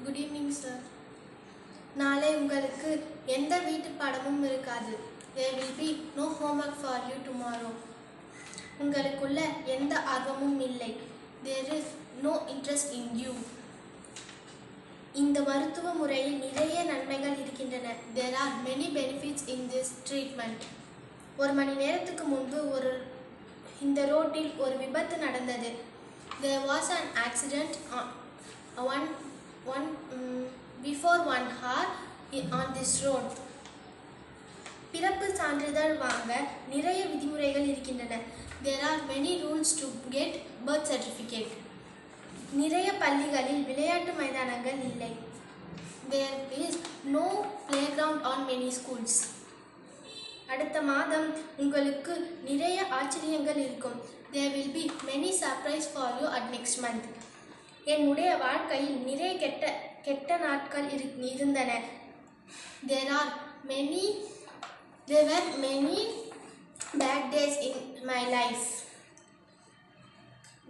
Good evening, sir. நாளை உங்களுக்கு எந்த வீட்டு பாடமும் இருக்காது. There will be no homework for you tomorrow. உங்களுக்குள்ள எந்த ஆர்வமும் இல்லை. There is no interest in you. இந்த மருத்துவ முறையில் நிறைய நன்மைகள் இருக்கின்றன. There are many benefits in this treatment. ஒரு மணி நேரத்துக்கு முன்பு இந்த ரோட்டில் ஒரு விபத்து நடந்தது. There was an accident before 1 hour on this road. பிறப்பு சான்றிதழ் வாங்க நிறைய விதிமுறைகள் இருக்கின்றன. There are many rules to get birth certificate. நிறைய பள்ளிகளில் விளையாட்டு மைதானங்கள் இல்லை. There is no playground on many schools. அடுத்த மாதம் உங்களுக்கு நிறைய ஆச்சரியங்கள் இருக்கும். There will be many surprise for you at next month. என்னுடைய வாழ்க்கையில் நிறைய கெட்ட நாட்கள் இருந்தன. There were many bad days in my life.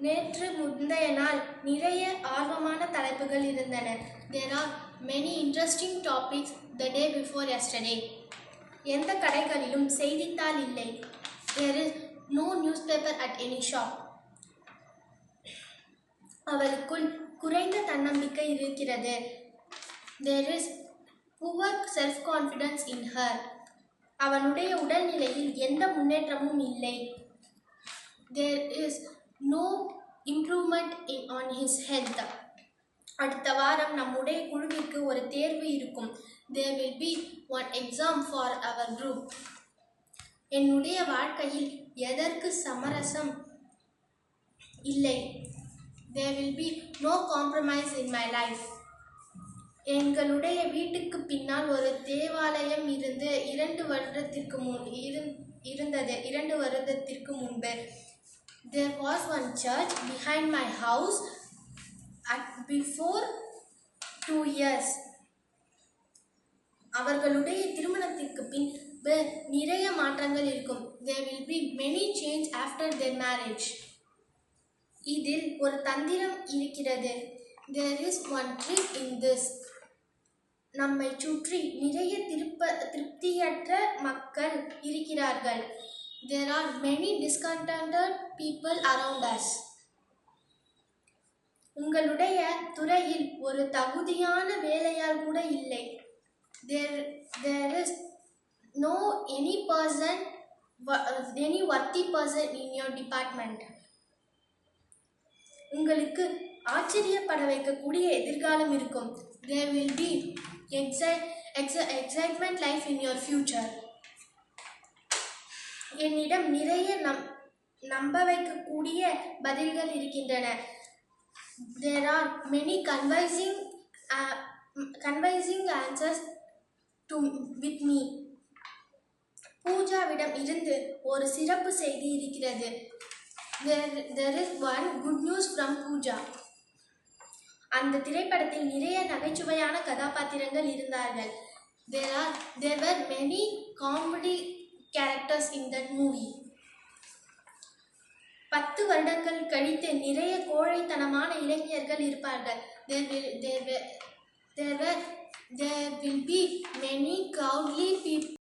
நேற்று முந்தைய நாள் நிறைய ஆர்வமான தலைப்புகள் இருந்தன. There are many interesting topics the day before yesterday. எந்த கடைகளிலும் செய்தித்தாள் இல்லை. There is no newspaper at any shop. அவளுக்குள் குறைந்த தன்னம்பிக்கை இருக்கிறது. There is poor self-confidence in her. அவனுடைய உடல்நிலையில் எந்த முன்னேற்றமும் இல்லை. There is no improvement on his health. அடுத்த வாரம் நம்முடைய குழுவிற்கு ஒரு தேர்வு இருக்கும். There will be one exam for our group. என்னுடைய வாழ்க்கையில் எதற்கு சமரசம் இல்லை. There will be no compromise in my life. எங்களுடைய வீட்டுக்கு பின்னால் ஒரு தேவாலயம் இருந்தது 2 வருடத்திற்கு முன்பு. There was one church behind my house before 2 years. அவர்களுடைய திருமணத்திற்கு பின்பு நிறைய மாற்றங்கள் இருக்கும். There will be many change after their marriage. இதில் ஒரு தந்திரம் இருக்கிறது. There is one trick in this. நம்மை சுற்றி நிறைய திருப்தியற்ற மக்கள் இருக்கிறார்கள். There are many discontented people around us. உங்களுடைய துறையில் ஒரு தகுதியான வேலையாள் கூட இல்லை. There is no any worthy person in your department. உங்களுக்கு ஆச்சரியப்பட வைக்கக்கூடிய எதிர்காலம் இருக்கும். There will be excitement life in your future. என்னிடம் நிறைய நம்ப வைக்கக்கூடிய பதில்கள் இருக்கின்றன. There are many convincing answers with me. பூஜாவிடம் இருந்து ஒரு சிறப்பு செய்தி இருக்கிறது. There is one good news from Pooja. அந்த திரைப்படத்தில் நிறைய நகைச்சுவையான கதாபாத்திரங்கள் இருந்தார்கள். There were many comedy characters in that movie. 10 வருடங்கள் கழித்து நிறைய கோழைத்தனமான இளைஞர்கள் இருப்பார்கள். There will be many cowardly people